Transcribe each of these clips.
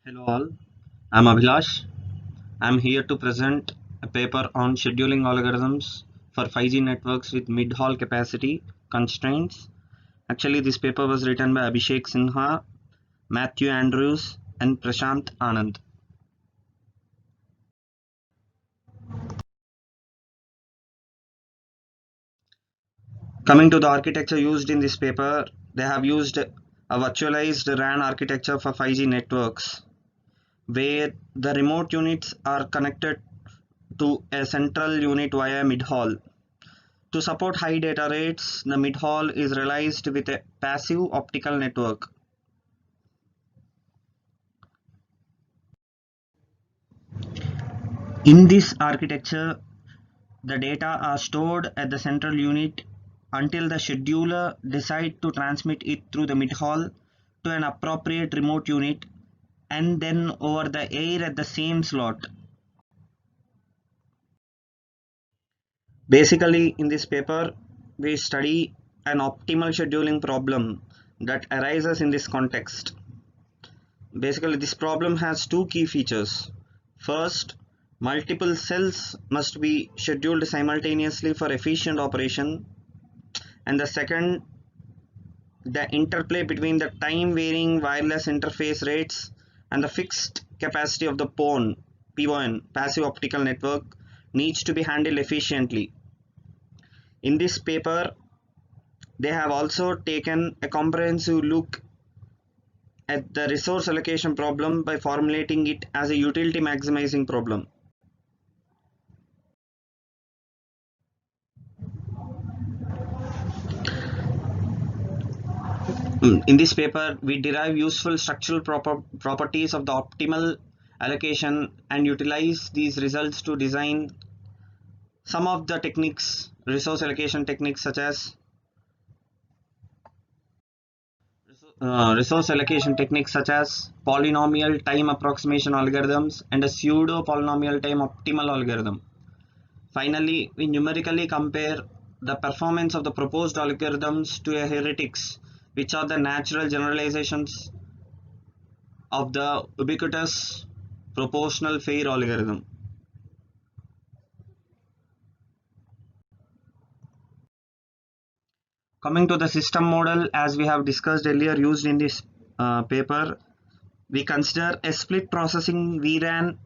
Hello all, I'm Abhilash. I'm here to present a paper on scheduling algorithms for 5G networks with mid-haul capacity constraints. Actually, this paper was written by Abhishek Sinha, Matthew Andrews, and Prashant Anand. Coming to the architecture used in this paper, they have used a virtualized RAN architecture for 5G networks, where the remote units are connected to a central unit via mid-haul. To support high data rates, the mid-haul is realized with a passive optical network. In this architecture, the data are stored at the central unit until the scheduler decides to transmit it through the mid-haul to an appropriate remote unit and then over the air at the same slot. Basically, in this paper, we study an optimal scheduling problem that arises in this context. Basically, this problem has two key features. First, multiple cells must be scheduled simultaneously for efficient operation. And the second, the interplay between the time varying wireless interface rates and the fixed capacity of the PON, passive optical network, needs to be handled efficiently. In this paper, they have also taken a comprehensive look at the resource allocation problem by formulating it as a utility maximizing problem. In this paper, we derive useful structural properties of the optimal allocation and utilize these results to design some of the techniques, resource allocation techniques such as polynomial time approximation algorithms and a pseudo polynomial time optimal algorithm. Finally, we numerically compare the performance of the proposed algorithms to a heuristics, which are the natural generalizations of the ubiquitous proportional FAIR algorithm. Coming to the system model, as we have discussed earlier, used in this paper, we consider a split processing VRAN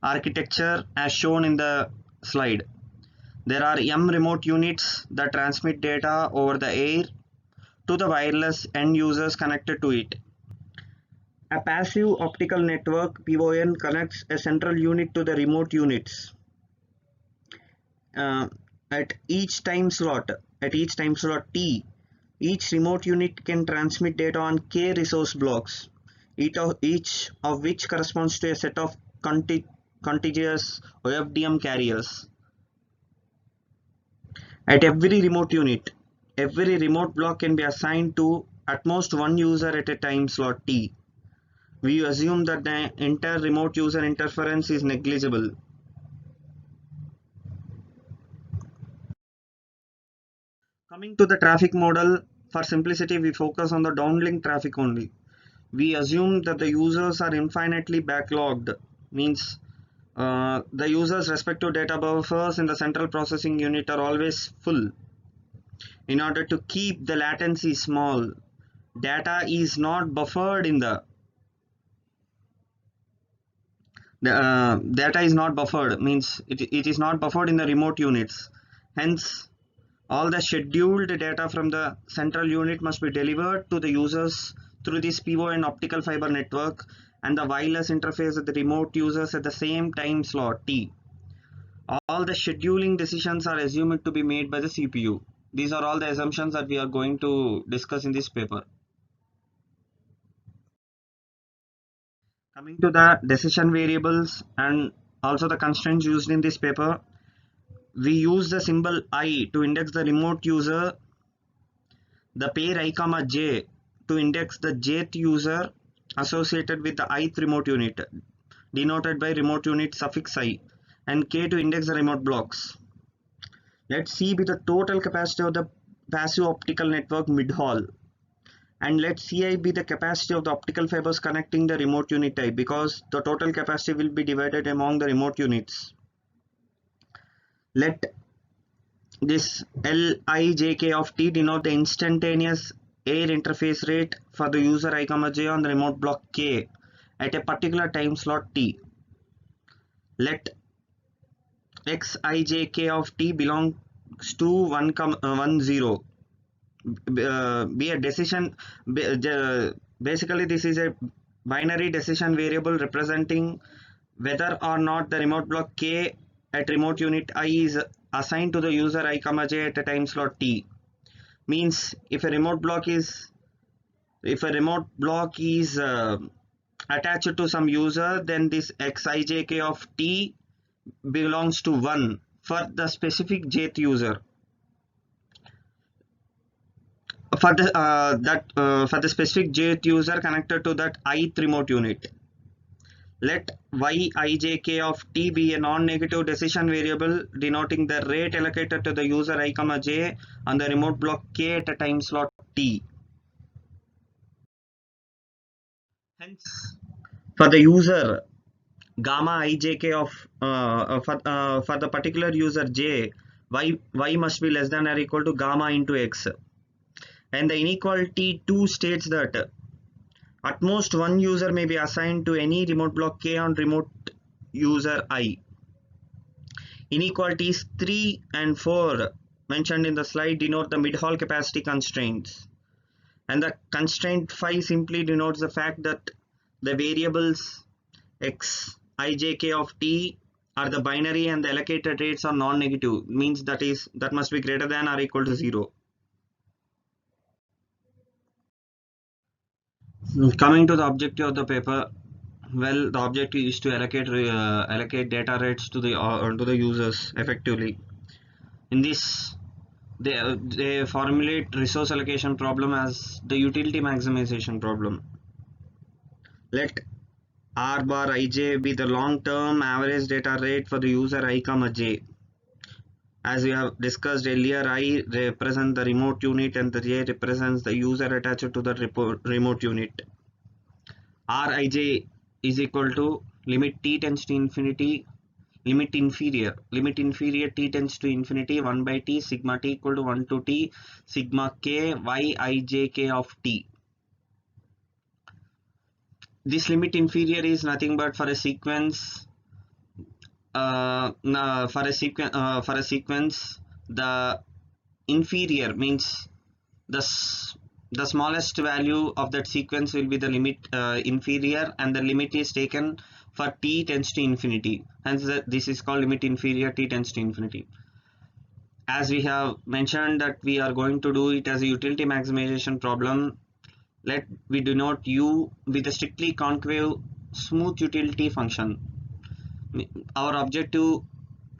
architecture as shown in the slide. There are M remote units that transmit data over the air to the wireless end users connected to it. A passive optical network PON connects a central unit to the remote units. Uh, at each time slot T, each remote unit can transmit data on K resource blocks, each of which corresponds to a set of contiguous OFDM carriers. At every remote block can be assigned to at most one user at a time slot T. We assume that the entire remote user interference is negligible. Coming to the traffic model, for simplicity, we focus on the downlink traffic only. We assume that the users are infinitely backlogged, means the user's respective data buffers in the central processing unit are always full. In order to keep the latency small, data is not buffered in the data is not buffered, means it is not buffered in the remote units. Hence, all the scheduled data from the central unit must be delivered to the users through this PON optical fiber network and the wireless interface of the remote users at the same time slot T. All the scheduling decisions are assumed to be made by the CPU. These are all the assumptions that we are going to discuss in this paper. Coming to the decision variables and also the constraints used in this paper, we use the symbol I to index the remote user, the pair I comma j to index the jth user associated with the ith remote unit, denoted by remote unit suffix I, and k to index the remote blocks. Let C be the total capacity of the passive optical network mid-haul. and let Ci be the capacity of the optical fibers connecting the remote unit I, because the total capacity will be divided among the remote units. Let this Lijk of t denote the instantaneous air interface rate for the user I, j on the remote block k at a particular time slot t. Let Xijk of t belongs to 1, 0. Be a decision. Basically, this is a binary decision variable representing whether or not the remote block k at remote unit I is assigned to the user I, j at a time slot t. Means if a remote block is attached to some user, then this Xijk of t belongs to 1 for the specific jth user. For the specific jth user connected to that ith remote unit. Let Yijk of t be a non-negative decision variable denoting the rate allocated to the user I, j on the remote block k at a time slot t. Hence, for the user gamma ijk of for the particular user j, y must be less than or equal to gamma into x, and the inequality 2 states that at most one user may be assigned to any remote block k on remote user I. Inequalities 3 and 4 mentioned in the slide denote the mid-hall capacity constraints, and the constraint 5 simply denotes the fact that the variables x, ijk of t are the binary and the allocated rates are non-negative, means that must be greater than or equal to 0. Coming to the objective of the paper, well, the objective is to allocate data rates to the users effectively. In this, they formulate resource allocation problem as the utility maximization problem. Let R bar ij be the long-term average data rate for the user I, j. As we have discussed earlier, I represents the remote unit and the j represents the user attached to the remote unit. Rij is equal to limit t tends to infinity, limit inferior t tends to infinity 1 by t sigma t equal to 1 to t sigma k Yijk of t. This limit inferior is nothing but for a sequence the inferior means the smallest value of that sequence will be the limit inferior, and the limit is taken for t tends to infinity, hence this is called limit inferior t tends to infinity. As we have mentioned that we are going to do it as a utility maximization problem, let we denote u with a strictly concave smooth utility function. Our objective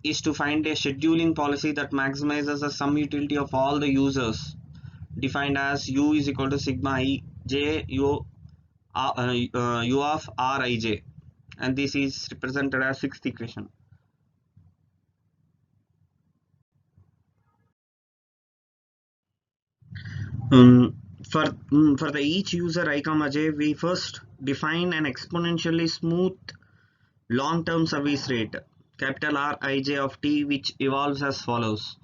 is to find a scheduling policy that maximizes the sum utility of all the users, defined as u is equal to sigma I j u of Rij, and this is represented as sixth equation. For the each user I, j, we first define an exponentially smooth long-term service rate, capital Rij of t, which evolves as follows: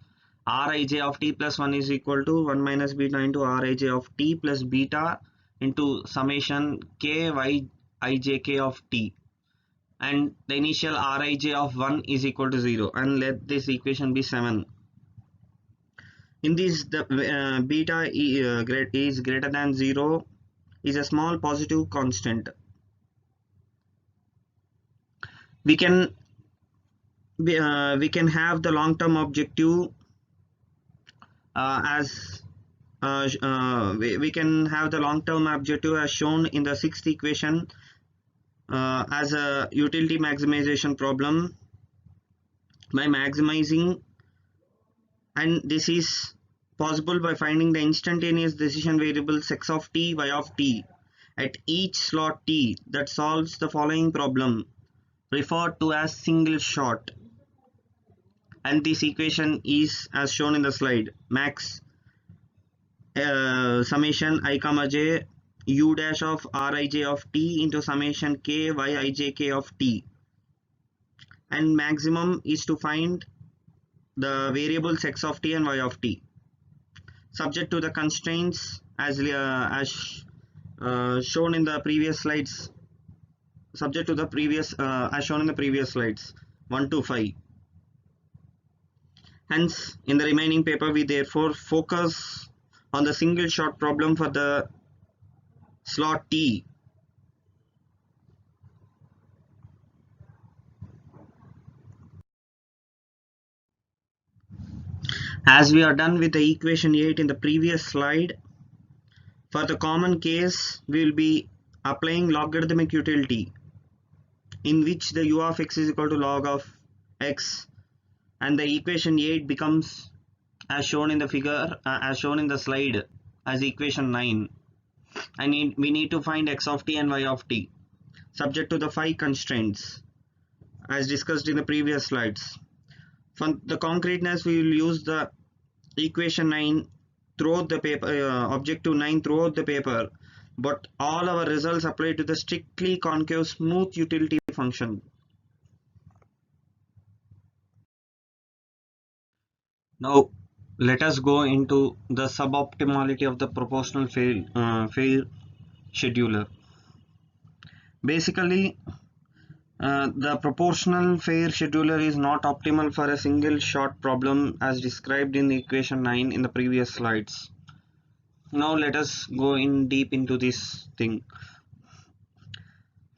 Rij of t plus 1 is equal to 1 minus beta into Rij of t plus beta into summation k Yijk of t, and the initial Rij of 1 is equal to 0, and let this equation be 7. In this, the beta is greater than 0 is a small positive constant. We can have the long-term objective we can have the long-term objective as shown in the sixth equation as a utility maximization problem by maximizing, and this is possible by finding the instantaneous decision variables x of t, y of t at each slot t that solves the following problem, referred to as single shot. And this equation is as shown in the slide: max summation I comma j u dash of rij of t into summation k yijk of t, and maximum is to find the variables x of t and y of t subject to the constraints as shown in the previous slides, subject to the previous as shown in the previous slides 1 to 5. Hence, in the remaining paper, we therefore focus on the single shot problem for the slot T. As we are done with the equation 8 in the previous slide, for the common case, we will be applying logarithmic utility, in which the u of x is equal to log of x, and the equation 8 becomes as shown in the figure, as shown in the slide, as equation 9. We need to find x of t and y of t subject to the 5 constraints as discussed in the previous slides. For the concreteness, we will use the equation 9 throughout the paper, objective 9 throughout the paper, but all our results apply to the strictly concave smooth utility function. Now let us go into the suboptimality of the proportional fair scheduler. Basically, the proportional fair scheduler is not optimal for a single shot problem as described in the equation 9 in the previous slides. Now let us go in deep into this thing.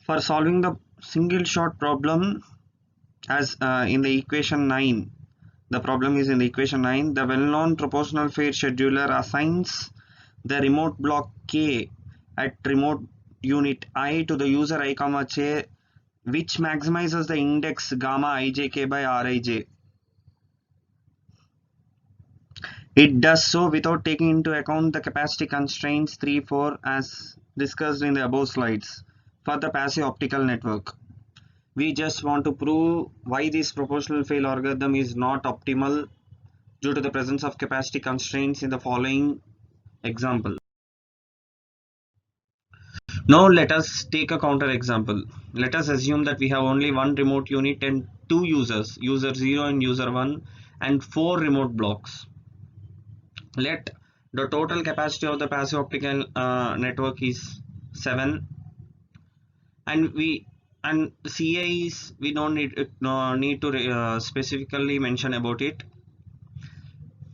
For solving the single shot problem as in the equation 9, the problem is in the equation 9, the well-known proportional fair scheduler assigns the remote block k at remote unit I to the user I comma j, which maximizes the index gamma ijk by rij. It does so without taking into account the capacity constraints 3, 4 as discussed in the above slides for the passive optical network. We just want to prove why this proportional fail algorithm is not optimal due to the presence of capacity constraints in the following example. Now let us take a counter example. Let us assume that we have only one remote unit and two users, user 0 and user 1, and 4 remote blocks. Let the total capacity of the passive optical network is 7, and CI is, we don't need to specifically mention about it.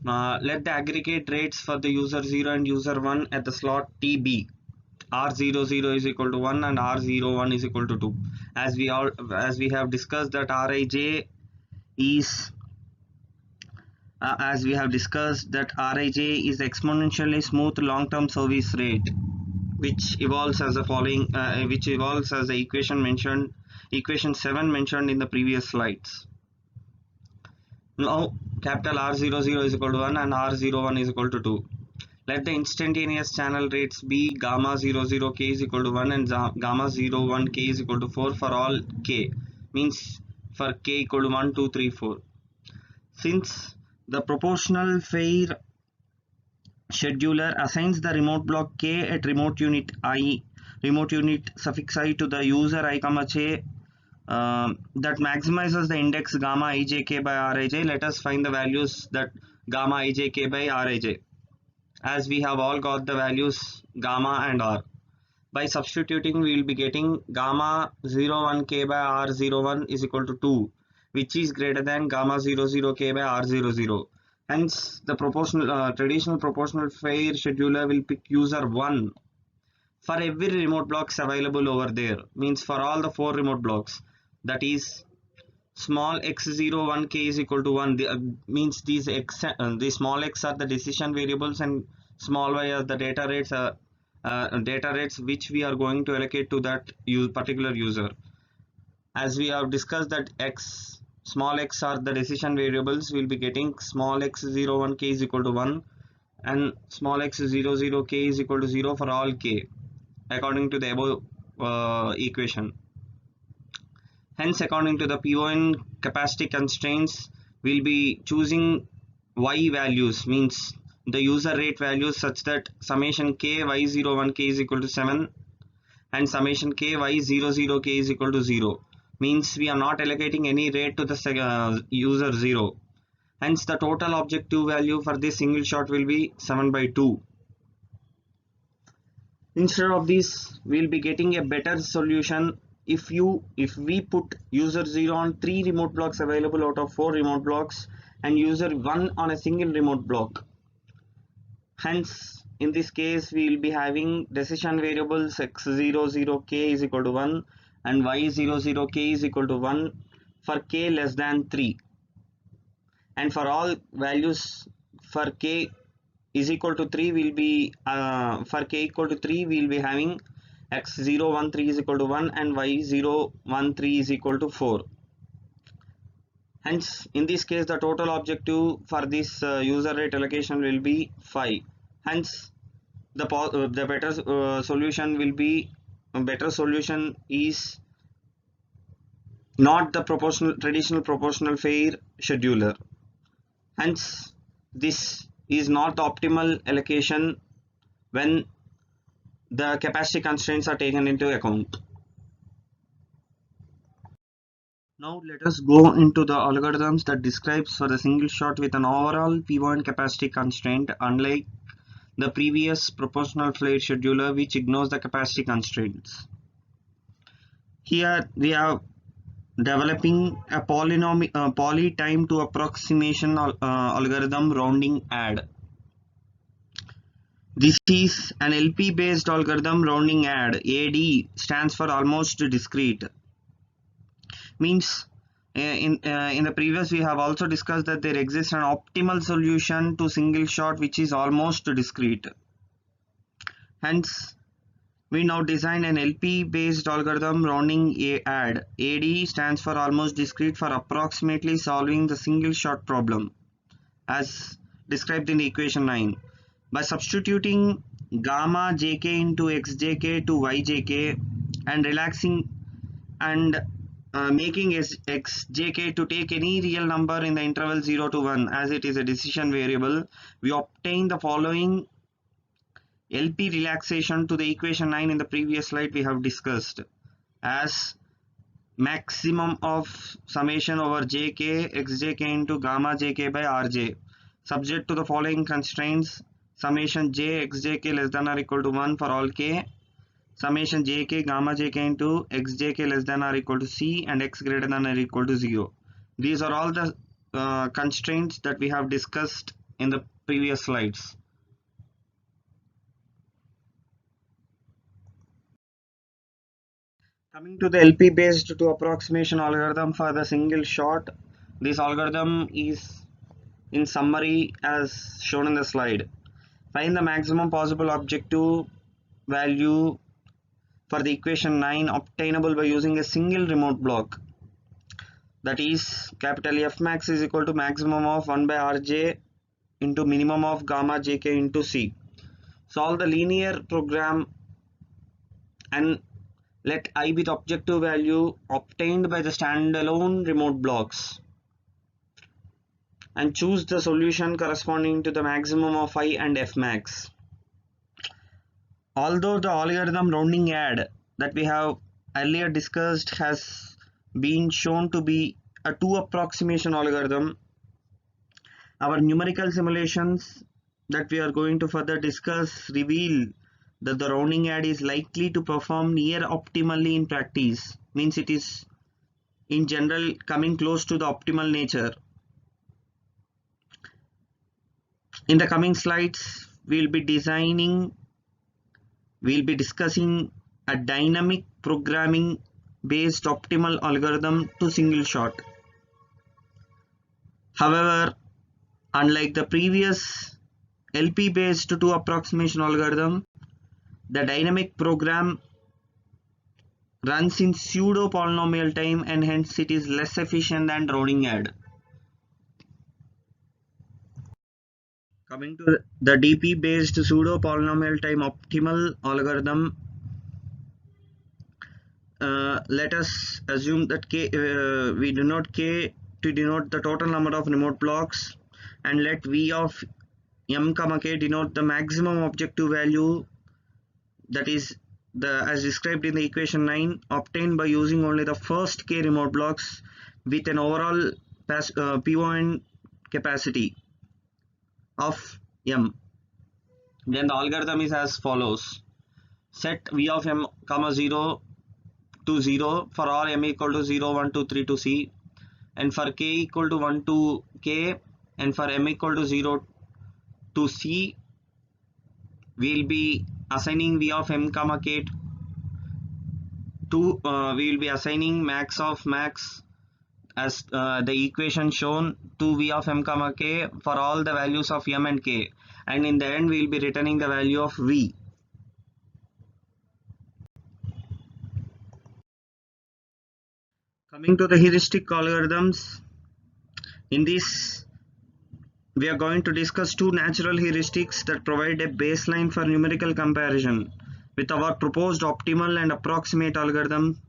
Let the aggregate rates for the user 0 and user 1 at the slot T be R00 is equal to 1 and R01 is equal to 2. As we have discussed that Rij is exponentially smooth long-term service rate, which evolves as the following, the equation 7 mentioned in the previous slides. Now capital R00 is equal to 1 and R01 is equal to 2. Let the instantaneous channel rates be gamma 00 k is equal to 1 and gamma 01 k is equal to 4 for all k, means for k equal to 1, 2, 3, 4. Since the proportional fair scheduler assigns the remote block k at remote unit suffix I to the user I comma j, that maximizes the index gamma ijk by rij, let us find the values that gamma ijk by rij, as we have all got the values gamma and r. By substituting, we will be getting gamma 01 k by r01 is equal to 2, which is greater than gamma 00 k by r00. Hence, the traditional proportional fair scheduler will pick user 1 for every remote blocks available over there, means for all the 4 remote blocks, that is small x01 k is equal to 1, means these the small x are the decision variables and small y are the data rates which we are going to allocate to that particular user. As we have discussed that small x are the decision variables, we will be getting small x01 k is equal to 1 and small x00 k is equal to 0 for all k according to the above equation. Hence, according to the PON capacity constraints, we'll be choosing y values, means the user rate values such that summation k y01 k is equal to 7 and summation k y00 k is equal to 0, means we are not allocating any rate to the user 0. Hence the total objective value for this single shot will be 7 by 2. Instead of this, we'll be getting a better solution if we put user 0 on 3 remote blocks available out of 4 remote blocks and user 1 on a single remote block. Hence in this case we will be having decision variables x00 k is equal to 1 and y00 k is equal to 1 for k less than 3, and for all values for k is equal to 3 will be for k equal to 3 we will be having x013 is equal to 1 and y013 is equal to 4. Hence in this case the total objective for this user rate allocation will be 5. Hence the better solution will be better solution is not the traditional proportional fair scheduler. Hence this is not the optimal allocation when the capacity constraints are taken into account. Now let us go into the algorithms that describes for the single shot with an overall pivot capacity constraint, unlike the previous proportional fluid scheduler which ignores the capacity constraints. Here we are developing a poly time to approximation algorithm rounding add. This is an LP based algorithm rounding add. AD stands for almost discrete. Means in the previous we have also discussed that there exists an optimal solution to single shot which is almost discrete. Hence we now design an LP based algorithm rounding add. AD stands for almost discrete for approximately solving the single shot problem as described in the equation 9. By substituting gamma jk into xjk to yjk and relaxing and making xjk to take any real number in the interval 0 to 1 as it is a decision variable, we obtain the following LP relaxation to the equation 9 in the previous slide we have discussed as maximum of summation over jk xjk into gamma jk by rj subject to the following constraints: summation j xjk less than or equal to 1 for all k, summation jk gamma jk into xjk less than or equal to c, and x greater than or equal to 0. These are all the constraints that we have discussed in the previous slides. Coming to the LP based to approximation algorithm for the single shot, this algorithm is in summary as shown in the slide. Find the maximum possible objective value for the equation 9 obtainable by using a single remote block, that is capital F max is equal to maximum of 1 by Rj into minimum of gamma jk into c. Solve the linear program and let I be the objective value obtained by the standalone remote blocks and choose the solution corresponding to the maximum of I and F max. Although the algorithm rounding add that we have earlier discussed has been shown to be a two approximation algorithm, our numerical simulations that we are going to further discuss reveal that the rounding add is likely to perform near optimally in practice, means it is in general coming close to the optimal nature. In the coming slides we'll be discussing a dynamic programming based optimal algorithm to single shot. However, unlike the previous LP based to approximation algorithm, the dynamic program runs in pseudo polynomial time and hence it is less efficient than rounding add. Coming to the DP based pseudo polynomial time optimal algorithm, let us assume that we denote k to denote the total number of remote blocks and let v of m comma k denote the maximum objective value, that is as described in the equation 9, obtained by using only the first k remote blocks with an overall P1 capacity of m. Then the algorithm is as follows: set v of m comma 0 to 0 for all m equal to 0, 1, 2, 3 to c, and for k equal to 1 to k, and for m equal to 0 to c, we will be assigning v of m comma k to we will be assigning max of max as the equation shown to v of m comma k for all the values of m and k, and in the end we will be returning the value of v. Coming to the heuristic algorithms, in this we are going to discuss two natural heuristics that provide a baseline for numerical comparison with our proposed optimal and approximate algorithm.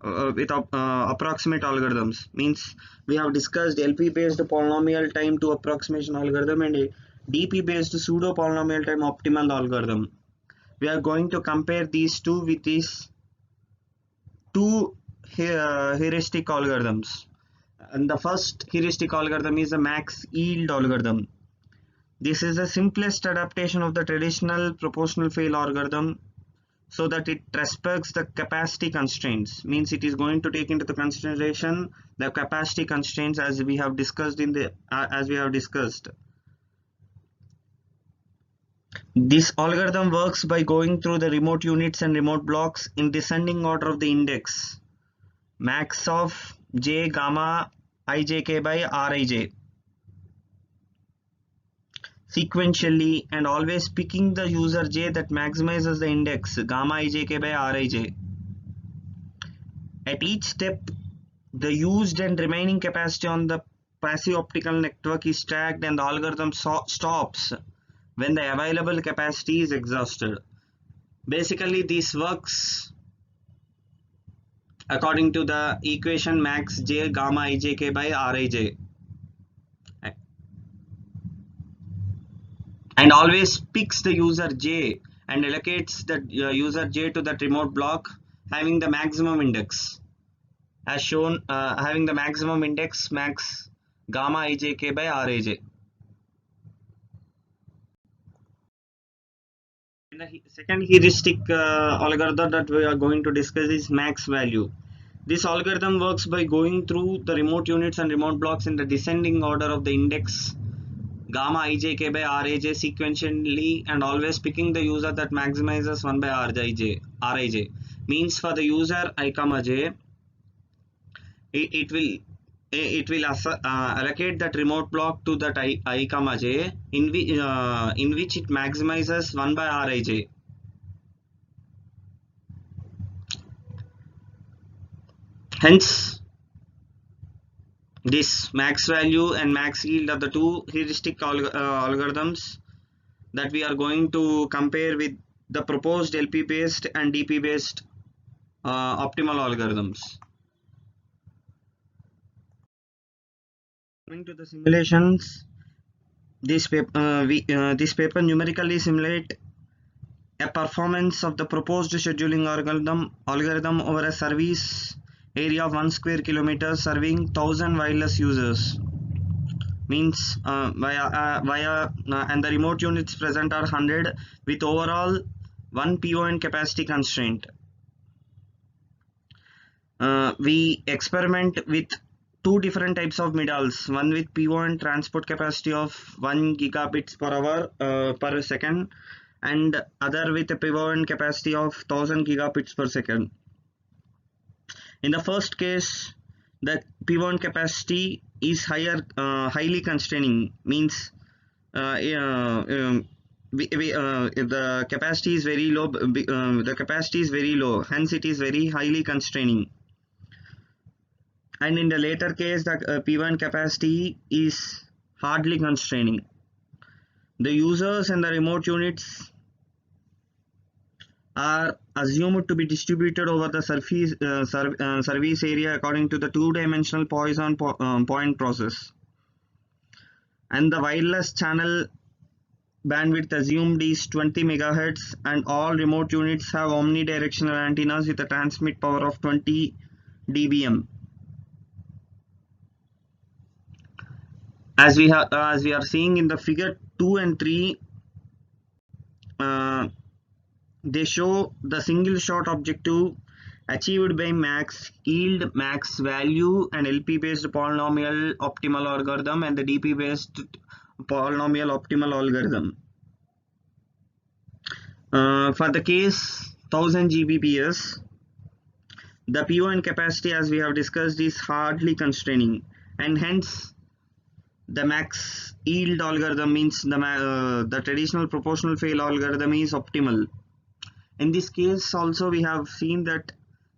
Approximate algorithms means we have discussed LP based polynomial time to approximation algorithm and a DP based pseudo polynomial time optimal algorithm. We are going to compare these two with these two heuristic algorithms. And the first heuristic algorithm is the max yield algorithm. This is the simplest adaptation of the traditional proportional fail algorithm, so that it respects the capacity constraints, means it is going to take into the consideration the capacity constraints as we have discussed This algorithm works by going through the remote units and remote blocks in descending order of the index max of j gamma ijk by rij sequentially, and always picking the user j that maximizes the index gamma ijk by rij. At each step, the used and remaining capacity on the passive optical network is tracked, and the algorithm stops when the available capacity is exhausted. Basically, this works according to the equation max j gamma ijk by rij, and always picks the user j and allocates the user j to that remote block having the maximum index, as shown having the maximum index max gamma ijk by rij. And the second heuristic algorithm that we are going to discuss is max value. This algorithm works by going through the remote units and remote blocks in the descending order of the index gamma ijk by rij sequentially, and always picking the user that maximizes 1 by rij. Means for the user I comma j, it will allocate that remote block to that I comma j in which it maximizes 1 by rij. Hence, this max value and max yield are the two heuristic algorithms that we are going to compare with the proposed LP based and DP based optimal algorithms. Coming to the simulations, this paper numerically simulate a performance of the proposed scheduling algorithm over a service area of 1 square kilometer serving 1000 wireless users. Means and the remote units present are 100 with overall 1 PON capacity constraint. We experiment with two different types of middles, one with PON transport capacity of 1 gigabits per hour per second, and other with a PON capacity of 1000 gigabits per second. In the first case, the PON capacity is highly constraining, means if the capacity is very low, hence it is very highly constraining. And in the later case, the P1 capacity is hardly constraining. The users and the remote units are assumed to be distributed over the service area according to the two-dimensional Poisson point process, and the wireless channel bandwidth assumed is 20 MHz, and all remote units have omnidirectional antennas with a transmit power of 20 dBm. As we are seeing in the figure 2 and 3, they show the single shot objective achieved by max yield, max value, and LP based polynomial optimal algorithm and the DP based polynomial optimal algorithm. For the case 1000 Gbps, the PON capacity, as we have discussed, is hardly constraining, and hence the max yield algorithm means the traditional proportional fail algorithm is optimal. In this case also we have seen that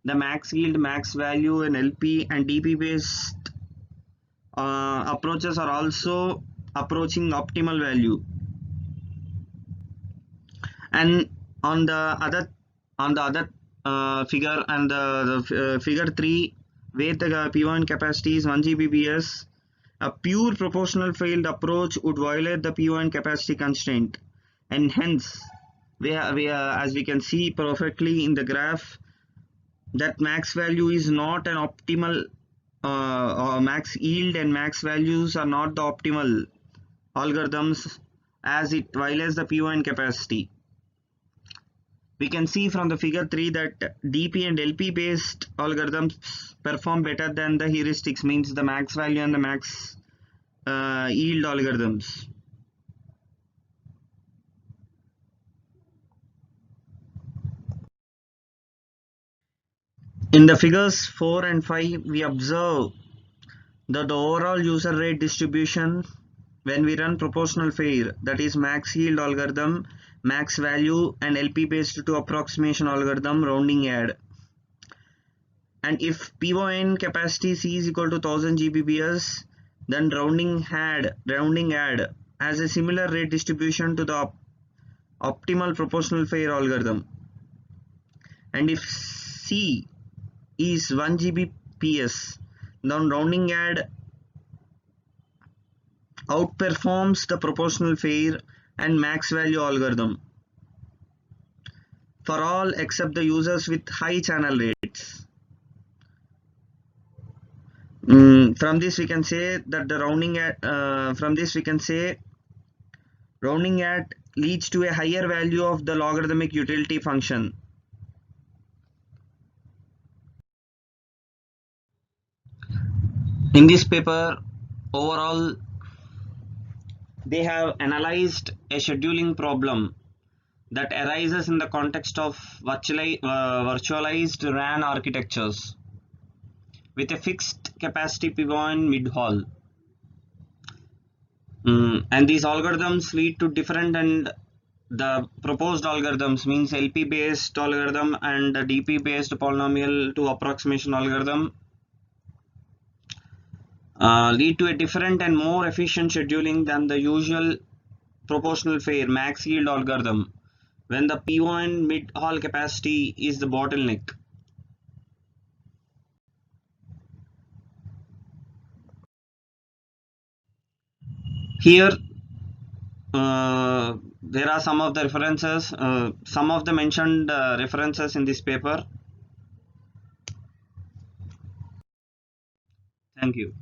the max yield, max value, and LP and DP based approaches are also approaching optimal value. And on the other figure and the figure 3, where the PON capacity is 1 Gbps, a pure proportional failed approach would violate the PON capacity constraint, and hence as we can see perfectly in the graph, that max value is not an optimal or max yield and max values are not the optimal algorithms, as it violates the PON capacity. We can see from the figure 3 that DP and LP based algorithms perform better than the heuristics, means the max value and the max yield algorithms. In the figures 4 and 5, we observe that the overall user rate distribution when we run proportional FAIR, that is max yield algorithm, max value, and LP based to approximation algorithm rounding add. And if PON capacity C is equal to 1000 Gbps, then rounding add has a similar rate distribution to the optimal proportional FAIR algorithm. And if C is 1 Gbps, then rounding add outperforms the proportional FAIR and max value algorithm for all except the users with high channel rates. From this we can say that the rounding add leads to a higher value of the logarithmic utility function. In this paper, overall, they have analyzed a scheduling problem that arises in the context of virtualized RAN architectures with a fixed capacity PON mid-haul. And these algorithms lead to different, and the proposed algorithms means LP based algorithm and the DP based polynomial to approximation algorithm lead to a different and more efficient scheduling than the usual proportional FAIR max yield algorithm when the PON mid-haul capacity is the bottleneck. Here there are some of the references, some of the mentioned references in this paper. Thank you.